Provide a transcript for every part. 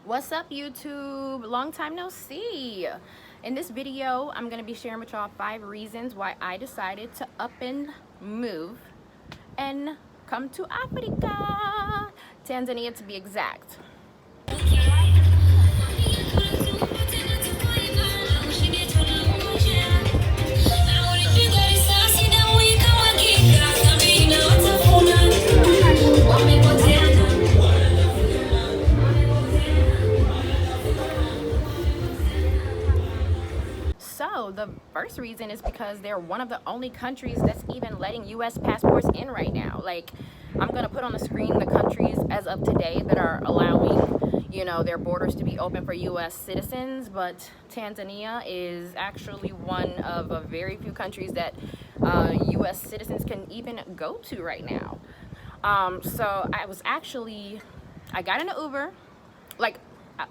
What's up, YouTube? Long time no see. In this video, I'm going to be sharing with y'all 5 reasons why I decided to up and move and come to Africa, Tanzania to be exact. So the first reason is because they're one of the only countries that's even letting US passports in right now. Like, I'm gonna put on the screen the countries as of today that are allowing, their borders to be open for US citizens, but Tanzania is actually one of a very few countries that US citizens can even go to right now. So I got in an Uber.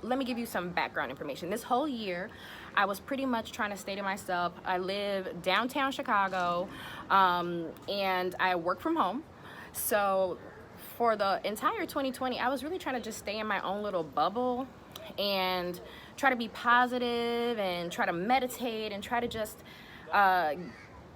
Let me give you some background information. This whole year, I was pretty much trying to stay to myself. I live downtown Chicago, and I work from home. So for the entire 2020, I was really trying to just stay in my own little bubble and try to be positive and try to meditate and try to just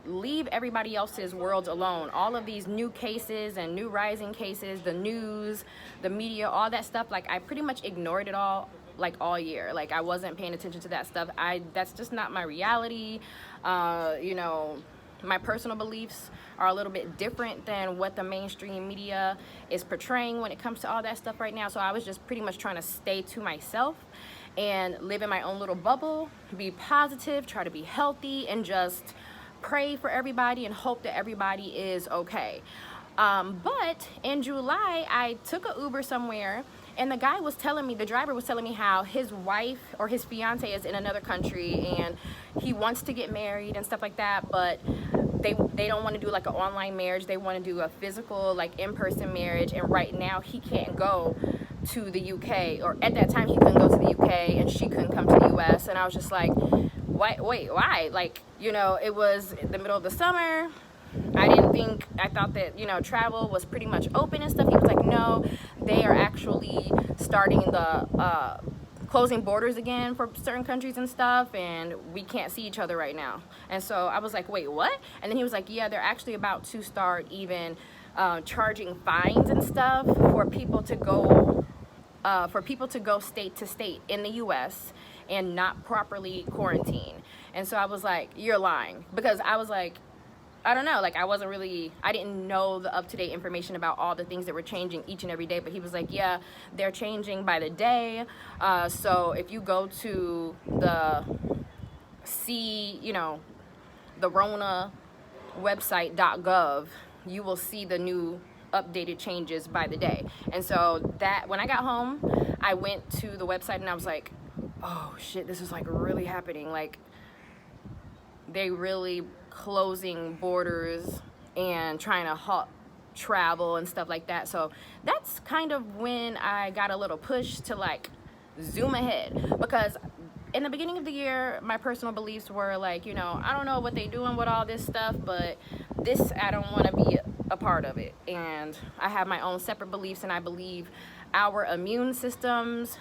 leave everybody else's worlds alone. All of these new cases and new rising cases, the news, the media, all that stuff, like, I pretty much ignored it all, like, all year. Like, I wasn't paying attention to that stuff. That's just not my reality. My personal beliefs are a little bit different than what the mainstream media is portraying when it comes to all that stuff right now. So I was just pretty much trying to stay to myself and live in my own little bubble, be positive, try to be healthy, and just pray for everybody and hope that everybody is okay. But in July, I took an Uber somewhere, and the driver was telling me how his wife or his fiance is in another country and he wants to get married and stuff like that, but they don't want to do like an online marriage. They want to do a physical, like, in-person marriage, and right now he can't go to the UK, or at that time he couldn't go to the UK and she couldn't come to the US. And I was just like, wait, why? Like, it was the middle of the summer. I thought that, travel was pretty much open and stuff. He was like, no, they are actually starting the closing borders again for certain countries and stuff, and we can't see each other right now. And so I was like, wait, what? And then he was like, yeah, they're actually about to start even charging fines and stuff for people to go state to state in the US and not properly quarantine. And so I was like, you're lying. Because I was like, I don't know, like, I didn't know the up-to-date information about all the things that were changing each and every day. But he was like, yeah, they're changing by the day. So if you go to the the Rona website.gov, you will see the new updated changes by the day. And so that when I got home, I went to the website and I was like, oh shit, this is like really happening. Like, they really closing borders and trying to halt travel and stuff like that. So that's kind of when I got a little push to, like, zoom ahead, because in the beginning of the year, my personal beliefs were like, I don't know what they doing with all this stuff, but this, I don't want to be a part of it. And I have my own separate beliefs, and I believe our immune systems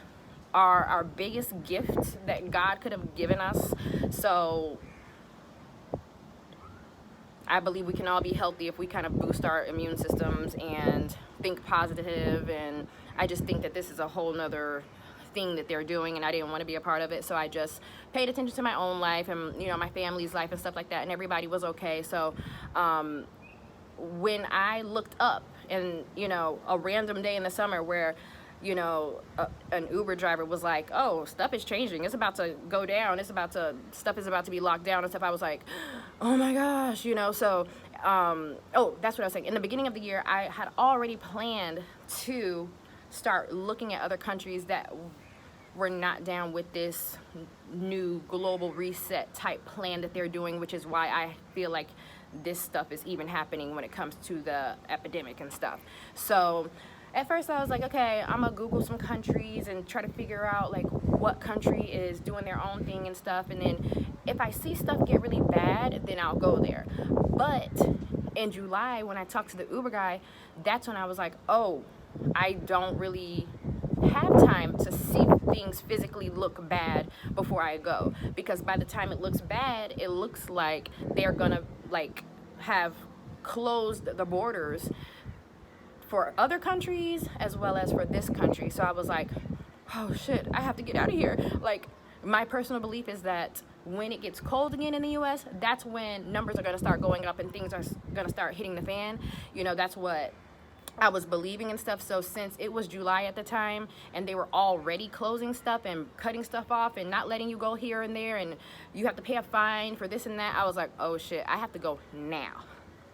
are our biggest gift that God could have given us. So I believe we can all be healthy if we kind of boost our immune systems and think positive. And I just think that this is a whole nother thing that they're doing, and I didn't want to be a part of it. So I just paid attention to my own life and, my family's life and stuff like that, and everybody was okay. So when I looked up and, a random day in the summer where an Uber driver was like, oh, stuff is changing, it's about to go down, stuff is about to be locked down and stuff, I was like, oh my gosh, so that's what I was saying. In the beginning of the year, I had already planned to start looking at other countries that were not down with this new global reset type plan that they're doing, which is why I feel like this stuff is even happening when it comes to the epidemic and stuff. So at first I was like, okay, I'm gonna Google some countries and try to figure out, like, what country is doing their own thing and stuff, and then if I see stuff get really bad, then I'll go there. But in July, when I talked to the Uber guy, that's when I was like, oh, I don't really have time to see things physically look bad before I go, because by the time it looks bad, it looks like they're gonna like have closed the borders for other countries as well as for this country. So I was like, oh shit, I have to get out of here. Like, my personal belief is that when it gets cold again in the US, that's when numbers are going to start going up and things are going to start hitting the fan. You know, that's what I was believing and stuff. So since it was July at the time and they were already closing stuff and cutting stuff off and not letting you go here and there, and you have to pay a fine for this and that, I was like, oh shit, I have to go now.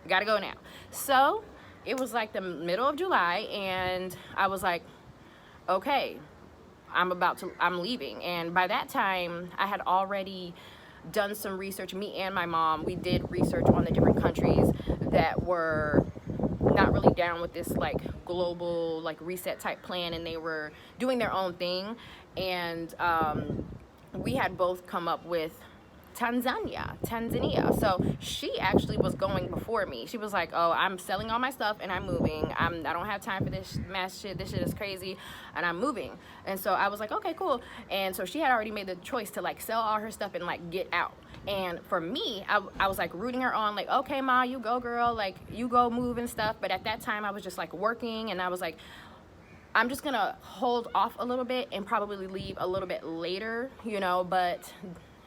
Gotta go now. So it was like the middle of July and I was like, okay, I'm leaving. And by that time I had already done some research. Me and my mom, we did research on the different countries that were not really down with this like global like reset type plan, and they were doing their own thing. And we had both come up with Tanzania. So she actually was going before me. She was like, oh, I'm selling all my stuff and I'm moving. I don't have time for this mass shit. This shit is crazy and I'm moving. And so I was like, okay, cool. And so she had already made the choice to like sell all her stuff and like get out. And for me, I was like rooting her on, like, okay, Ma, you go, girl, like you go move and stuff. But at that time I was just like working, and I was like, I'm just gonna hold off a little bit and probably leave a little bit later, you know. But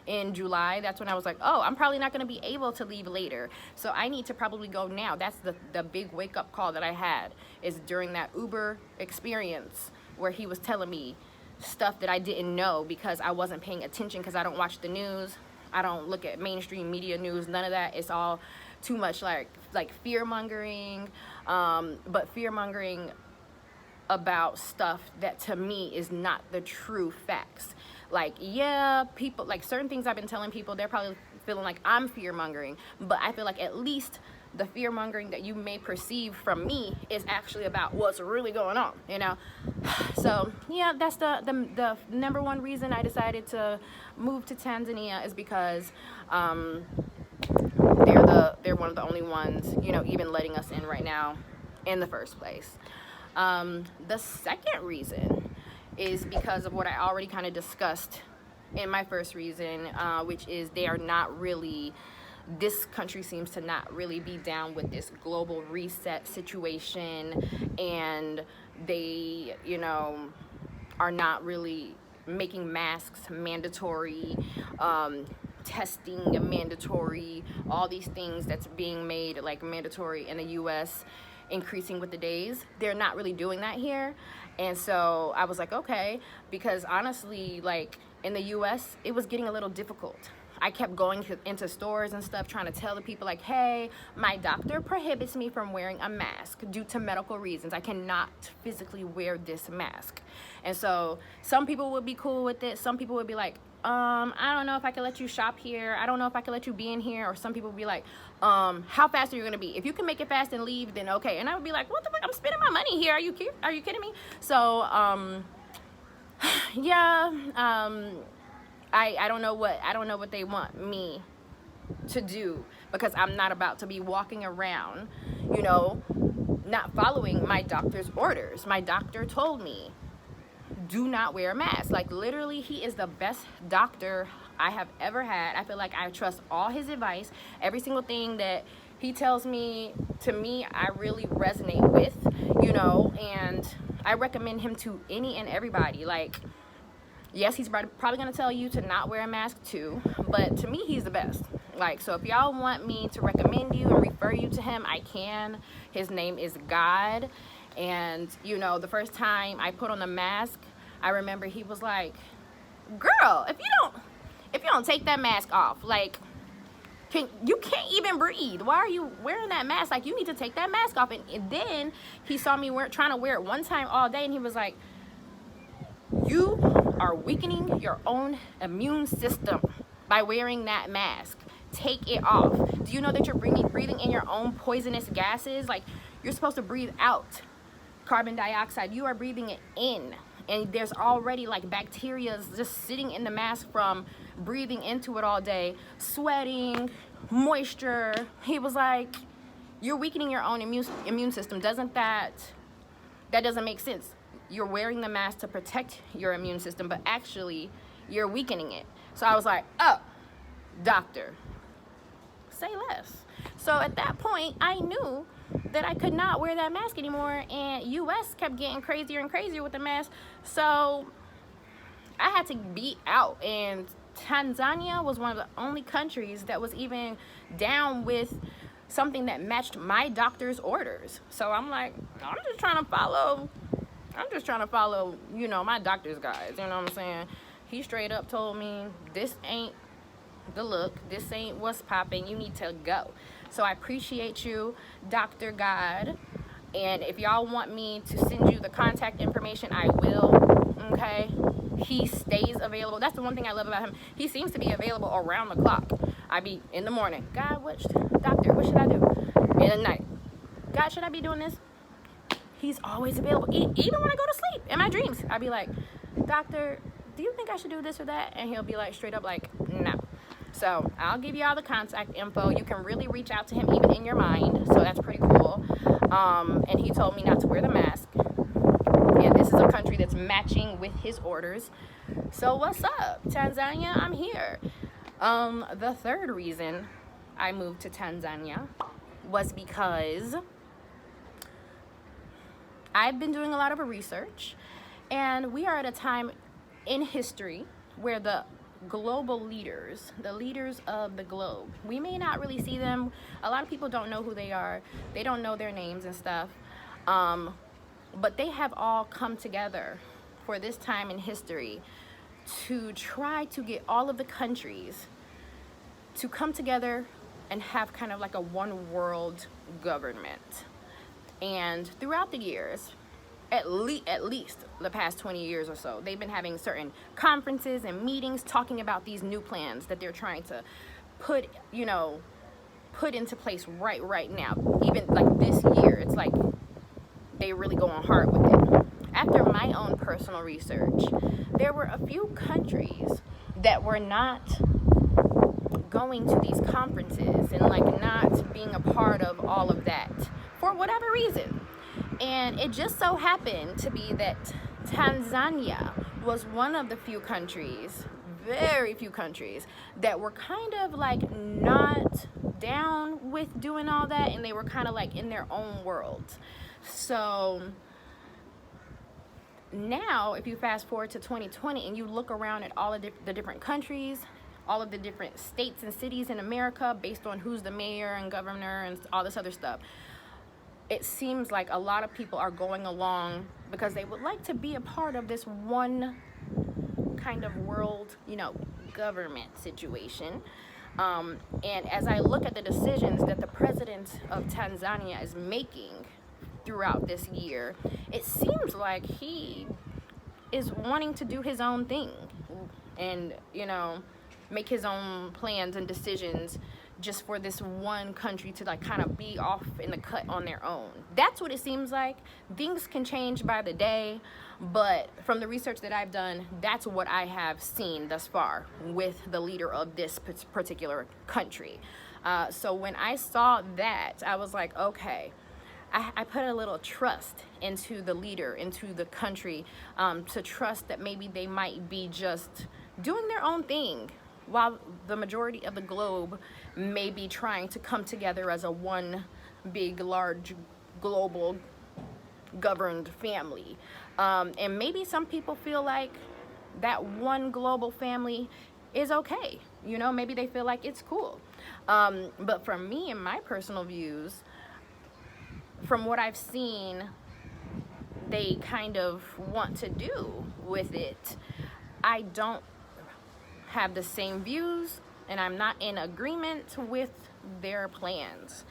in July, that's when I was like, oh, I'm probably not going to be able to leave later, so I need to probably go now. That's the big wake-up call that I had, is during that Uber experience where he was telling me stuff that I didn't know because I wasn't paying attention, because I don't watch the news, I don't look at mainstream media news, none of that. It's all too much like fear-mongering, but fear-mongering about stuff that to me is not the true facts. Like, yeah, people, like certain things I've been telling people, they're probably feeling like I'm fear-mongering, but I feel like at least the fear-mongering that you may perceive from me is actually about what's really going on, you know? So yeah, that's the number one reason I decided to move to Tanzania, is because they're one of the only ones, you know, even letting us in right now in the first place. The second reason is because of what I already kind of discussed in my first reason, which is they are not really, this country seems to not really be down with this global reset situation, and they, you know, are not really making masks mandatory, testing mandatory, all these things that's being made like mandatory in the US, increasing with the days. They're not really doing that here. And so I was like, okay, because honestly, like in the US, it was getting a little difficult. I kept going into stores and stuff, trying to tell the people like, hey, my doctor prohibits me from wearing a mask due to medical reasons. I cannot physically wear this mask. And so some people would be cool with it. Some people would be like, I don't know if I can let you shop here. I don't know if I can let you be in here. Or some people would be like, how fast are you gonna be? If you can make it fast and leave, then okay. And I would be like, what the fuck? I'm spending my money here. Are you kidding me? So yeah, I don't know what they want me to do, because I'm not about to be walking around, you know, not following my doctor's orders. My doctor told me, do not wear a mask. Like literally, he is the best doctor I have ever had. I feel like I trust all his advice. Every single thing that he tells me, to me, I really resonate with, you know, and I recommend him to any and everybody. Like, yes, he's probably gonna tell you to not wear a mask too, but to me, he's the best. Like, so if y'all want me to recommend you and refer you to him, I can. His name is God. And you know, the first time I put on the mask, I remember he was like, girl, if you don't take that mask off, like, you can't even breathe. Why are you wearing that mask? Like, you need to take that mask off. And then he saw me trying to wear it one time all day, and he was like, you are weakening your own immune system by wearing that mask. Take it off. Do you know that you're breathing in your own poisonous gases? Like, you're supposed to breathe out carbon dioxide. You are breathing it in, and there's already like bacteria just sitting in the mask from breathing into it all day, sweating, moisture. He was like, you're weakening your own immune system. That doesn't make sense. you're wearing the mask to protect your immune system, but actually you're weakening it. So I was like, oh, doctor, say less. So at that point, I knew that I could not wear that mask anymore, and US kept getting crazier and crazier with the mask. So I had to be out, and Tanzania was one of the only countries that was even down with something that matched my doctor's orders. So I'm like, I'm just trying to follow, my doctor's guides, you know what I'm saying? He straight up told me, this ain't the look, this ain't what's popping, you need to go. So I appreciate you, Dr. God, and if y'all want me to send you the contact information, I will, okay? He stays available. That's the one thing I love about him. He seems to be available around the clock. I be in the morning, God, doctor, what should I do? In the night, God, should I be doing this? He's always available, even when I go to sleep, in my dreams. I'd be like, doctor, do you think I should do this or that? And he'll be like, straight up like, no. So I'll give you all the contact info. You can really reach out to him even in your mind. So that's pretty cool. And he told me not to wear the mask. And this is a country that's matching with his orders. So what's up, Tanzania? I'm here. The third reason I moved to Tanzania was because I've been doing a lot of research, and we are at a time in history where the global leaders, the leaders of the globe, we may not really see them. A lot of people don't know who they are. They don't know their names and stuff. But they have all come together for this time in history to try to get all of the countries to come together and have kind of like a one world government. And throughout the years, at least the past 20 years or so, they've been having certain conferences and meetings talking about these new plans that they're trying to put into place right now. Even like this year, it's like they really going hard with it. After my own personal research, there were a few countries that were not going to these conferences and like not being a part of all of that for whatever reason. And it just so happened to be that Tanzania was one of the few countries, very few countries, that were kind of like not down with doing all that, and they were kind of like in their own world. So now, if you fast forward to 2020 and you look around at all of the different countries, all of the different states and cities in America based on who's the mayor and governor and all this other stuff, it seems like a lot of people are going along because they would like to be a part of this one kind of world, government situation. And as I look at the decisions that the president of Tanzania is making throughout this year, it seems like he is wanting to do his own thing and, make his own plans and decisions just for this one country to like kind of be off in the cut on their own. That's what it seems like. Things can change by the day, but from the research that I've done, that's what I have seen thus far with the leader of this particular country. So when I saw that, I was like, okay, I put a little trust into the leader, into the country, to trust that maybe they might be just doing their own thing while the majority of the globe may be trying to come together as a one big, large, global governed family. And maybe some people feel like that one global family is okay. Maybe they feel like it's cool. But for me and my personal views, from what I've seen, they kind of want to do with it, I don't have the same views, and I'm not in agreement with their plans.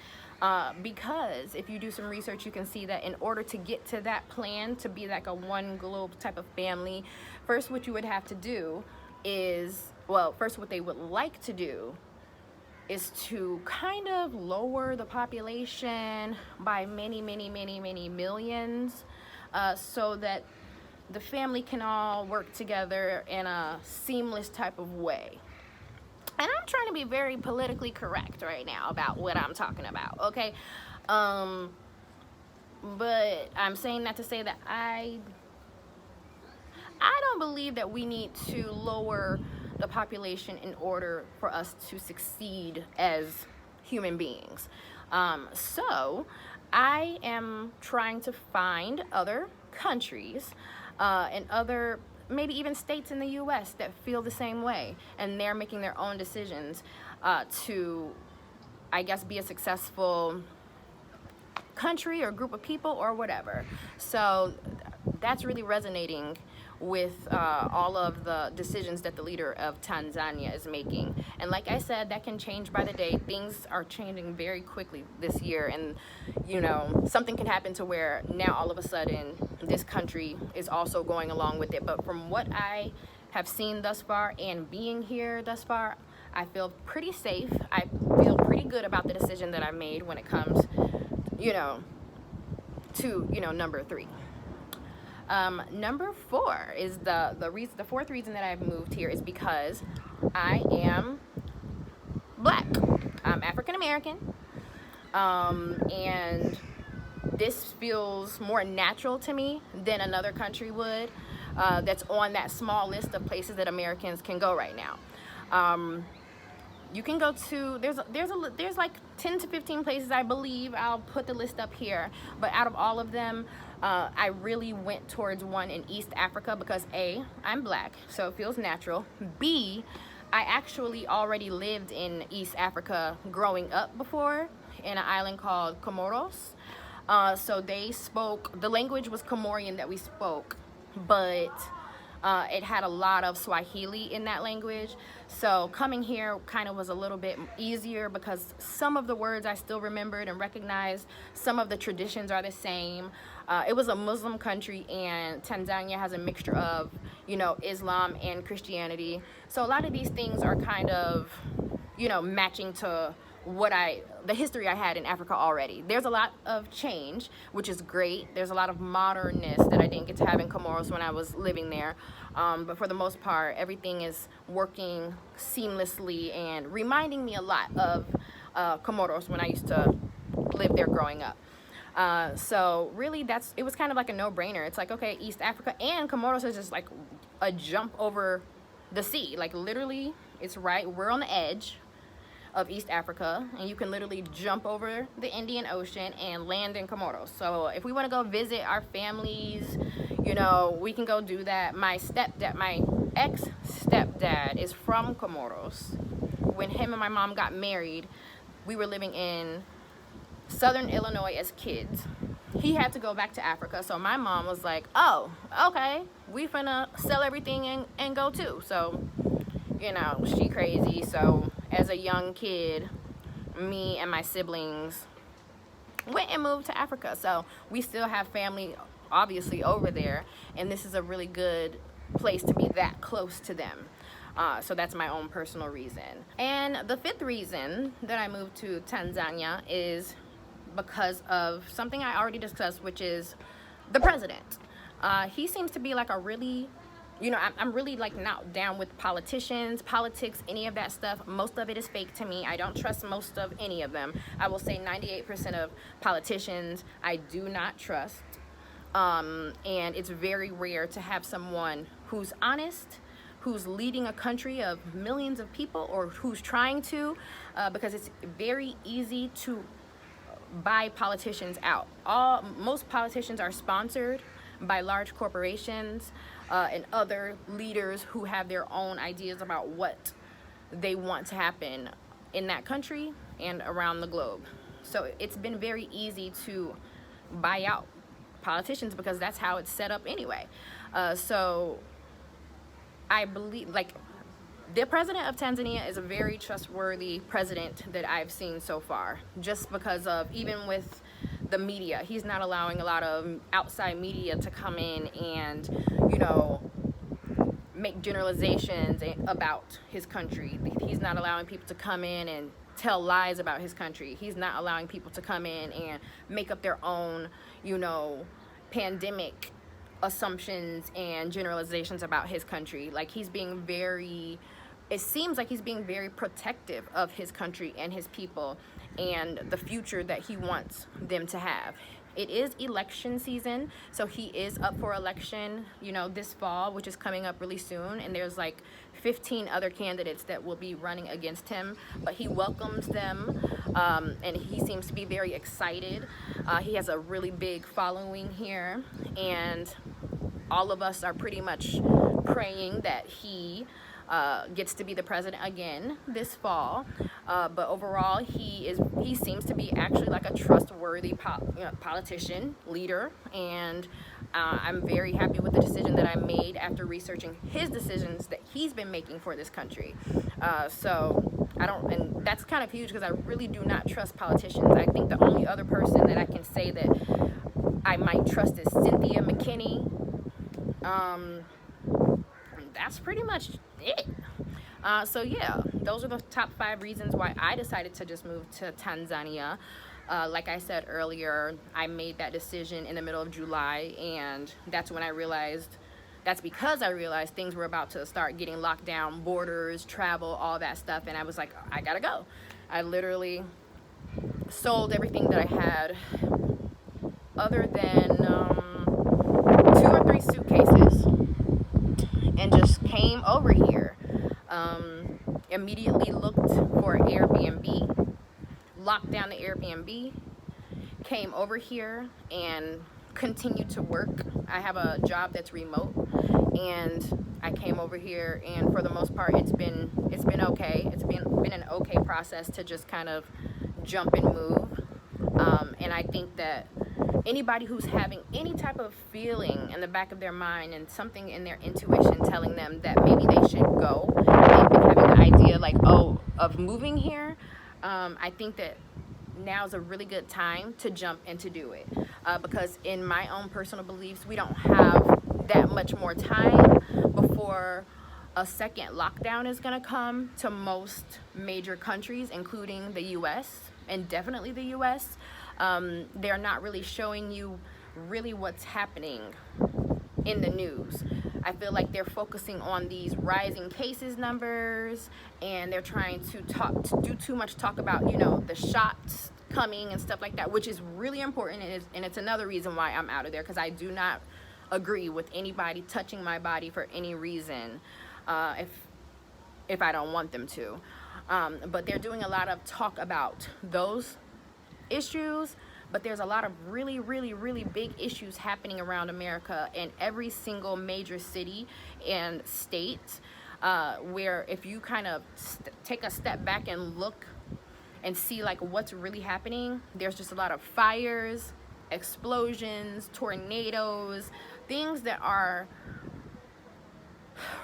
Because if you do some research, you can see that in order to get to that plan, to be like a one globe type of family, first what you would have to do is, first what they would like to do is to kind of lower the population by many millions, so that the family can all work together in a seamless type of way. And I'm trying to be very politically correct right now about what I'm talking about, okay? But I'm saying that to say that I I don't believe that we need to lower the population in order for us to succeed as human beings. So I am trying to find other countries and other maybe even states in the US that feel the same way, and they're making their own decisions to, I guess, be a successful country or group of people or whatever. So that's really resonating with all of the decisions that the leader of Tanzania is making. And like I said, that can change by the day. Things are changing very quickly this year, and you know, something can happen to where now all of a sudden this country is also going along with it. But from what I have seen thus far and being here thus far, I feel pretty safe. I feel pretty good about the decision that I made when it comes, you know, to, you know, number 3. Number 4 is the fourth reason that I've moved here is because I am black. I'm African American, and this feels more natural to me than another country would. That's on that small list of places that Americans can go right now. You can go to, there's like 10 to 15 places, I believe. I'll put the list up here, but out of all of them, I really went towards one in East Africa because A, I'm black, so it feels natural. B, I actually already lived in East Africa growing up before in an island called Comoros. So they spoke, the language was Comorian that we spoke, but it had a lot of Swahili in that language. So coming here kind of was a little bit easier because some of the words I still remembered and recognized. Some of the traditions are the same. It was a Muslim country, and Tanzania has a mixture of, you know, Islam and Christianity. So a lot of these things are kind of, you know, matching to the history I had in Africa already. There's a lot of change, which is great. There's a lot of modernness that I didn't get to have in Comoros when I was living there. But for the most part, everything is working seamlessly and reminding me a lot of Comoros when I used to live there growing up. So really it was kind of like a no-brainer. It's like, okay, East Africa and Comoros is just like a jump over the sea. Like literally, we're on the edge of East Africa, and you can literally jump over the Indian Ocean and land in Comoros. So if we want to go visit our families, you know, we can go do that. My ex-stepdad is from Comoros. When him and my mom got married, we were living in southern Illinois as kids. He had to go back to Africa, so my mom was like, oh, okay, we finna sell everything and go too. So, you know, she crazy. So as a young kid, me and my siblings went and moved to Africa. So we still have family obviously over there, and this is a really good place to be that close to them. So that's my own personal reason. And the 5th reason that I moved to Tanzania is because of something I already discussed, which is the president. He seems to be like a really, you know, I'm really like not down with politicians, politics, any of that stuff. Most of it is fake to me. I don't trust most of any of them. I will say 98% of politicians I do not trust. And it's very rare to have someone who's honest, who's leading a country of millions of people, or who's trying to, because it's very easy to buy politicians out. Most politicians are sponsored by large corporations and other leaders who have their own ideas about what they want to happen in that country and around the globe. So it's been very easy to buy out politicians because that's how it's set up anyway. So I believe, like, the president of Tanzania is a very trustworthy president that I've seen so far, just because of, even with the media, he's not allowing a lot of outside media to come in and, you know, make generalizations about his country. He's not allowing people to come in and tell lies about his country. He's not allowing people to come in and make up their own, you know, pandemic assumptions and generalizations about his country. Like, he's being very, it seems like he's being very protective of his country and his people and the future that he wants them to have. it is election season, so he is up for election, you know, this fall, which is coming up really soon, and there's like 15 other candidates that will be running against him, but he welcomes them, and he seems to be very excited. He has a really big following here, and all of us are pretty much praying that he gets to be the president again this fall. But overall, he seems to be actually like a trustworthy politician, leader, and I'm very happy with the decision that I made after researching his decisions that he's been making for this country. So I don't, and that's kind of huge because I really do not trust politicians. I think the only other person that I can say that I might trust is Cynthia McKinney. That's pretty much it. So yeah, those are the top 5 reasons why I decided to just move to Tanzania. Like I said earlier, I made that decision in the middle of July, and that's because I realized things were about to start getting locked down, borders, travel, all that stuff, and I was like, I gotta go. I literally sold everything that I had other than 2 or 3 suitcases and just came over here. Immediately looked for Airbnb, locked down the Airbnb, came over here and continued to work. I have a job that's remote, and I came over here, and for the most part it's been okay. It's been an okay process to just kind of jump and move. And I think that anybody who's having any type of feeling in the back of their mind and something in their intuition telling them that maybe they should go, they've been having the idea like, of moving here, I think that now's a really good time to jump and to do it, because in my own personal beliefs, we don't have that much more time before a second lockdown is going to come to most major countries, including the US, and definitely the US. They're not really showing you really what's happening in the news. I feel like they're focusing on these rising cases numbers, and they're trying to do too much talk about, you know, the shots coming and stuff like that, which is really important, and it's another reason why I'm out of there, because I do not agree with anybody touching my body for any reason, if I don't want them to. But they're doing a lot of talk about those issues, but there's a lot of really, really, really big issues happening around America in every single major city and state, where if you kind of take a step back and look and see like what's really happening, there's just a lot of fires, explosions, tornadoes, things that are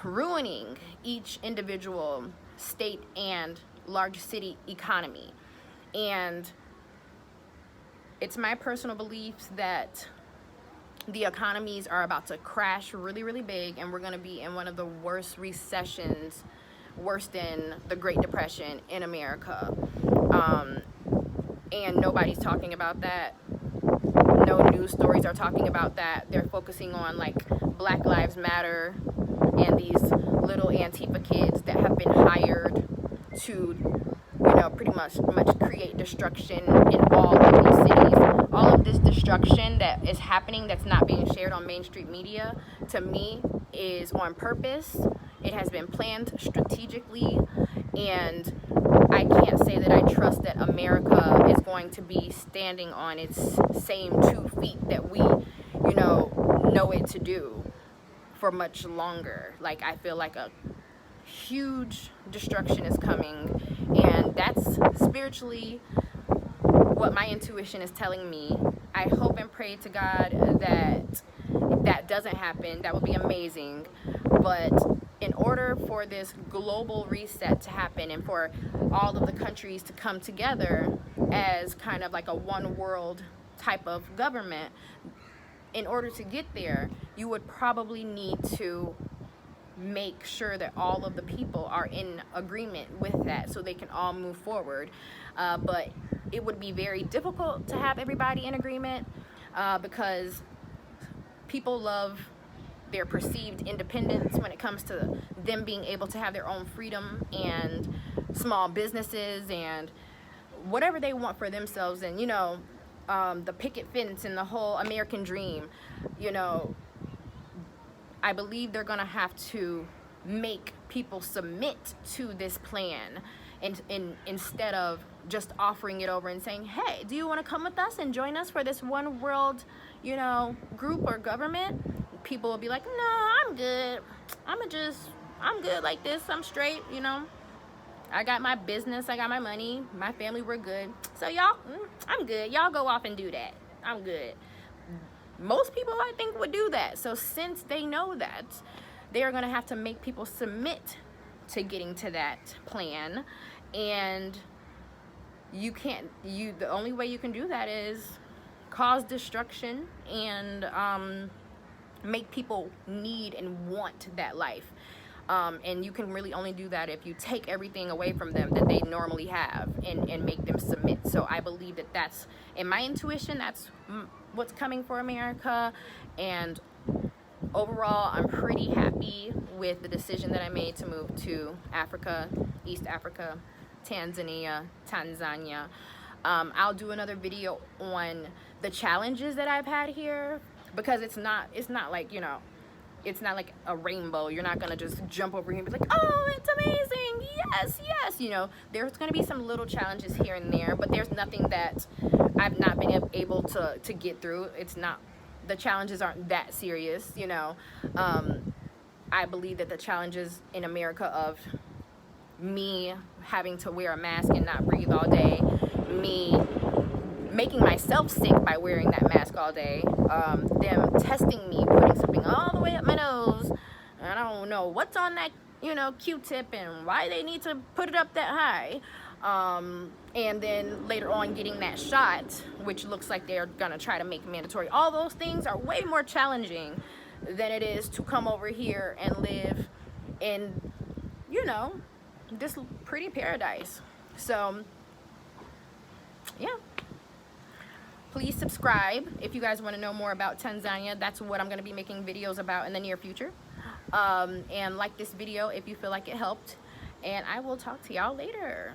ruining each individual state and large city economy. And it's my personal beliefs that the economies are about to crash really, really big, and we're going to be in one of the worst recessions, worse than the Great Depression in America. And nobody's talking about that. No news stories are talking about that. They're focusing on like Black Lives Matter and these little Antifa kids that have been hired to, you know, pretty much create destruction in all of these cities. All of this destruction that is happening that's not being shared on mainstream media, to me, is on purpose. It has been planned strategically, and I can't say that I trust that America is going to be standing on its same 2 feet that we, you know it to do for much longer. Like, I feel like a huge destruction is coming, and that's spiritually what my intuition is telling me. I hope and pray to God that that doesn't happen. That would be amazing. But in order for this global reset to happen and for all of the countries to come together as kind of like a one world type of government, in order to get there, you would probably need to make sure that all of the people are in agreement with that so they can all move forward. But it would be very difficult to have everybody in agreement, because people love their perceived independence when it comes to them being able to have their own freedom and small businesses and whatever they want for themselves. And, you know, the picket fence and the whole American dream, you know, I believe they're gonna have to make people submit to this plan, and instead of just offering it over and saying, hey, do you want to come with us and join us for this one world, you know, group or government? People will be like, no, I'm good. I'm good like this. I'm straight, you know. I got my business, I got my money, my family, we're good. So y'all, I'm good. Y'all go off and do that. I'm good. Most people, I think, would do that. So since they know that, they are going to have to make people submit to getting to that plan. And the only way you can do that is cause destruction and make people need and want that life. And you can really only do that if you take everything away from them that they normally have and make them submit. So I believe that that's, in my intuition, that's what's coming for America. And overall, I'm pretty happy with the decision that I made to move to Africa, East Africa, Tanzania. I'll do another video on the challenges that I've had here, because it's not like, you know, it's not like a rainbow. You're not gonna just jump over here and be like, oh, it's amazing, yes, yes. You know, there's gonna be some little challenges here and there, but there's nothing that I've not been able to get through. It's not, the challenges aren't that serious, you know. I believe that the challenges in America of me having to wear a mask and not breathe all day, me making myself sick by wearing that mask all day, them testing me, putting something all the way up my nose, and I don't know what's on that, you know, Q-tip and why they need to put it up that high, and then later on getting that shot, which looks like they're gonna try to make mandatory. All those things are way more challenging than it is to come over here and live in, you know, this pretty paradise. So yeah, please subscribe if you guys want to know more about Tanzania. That's what I'm going to be making videos about in the near future. And like this video if you feel like it helped. And I will talk to y'all later.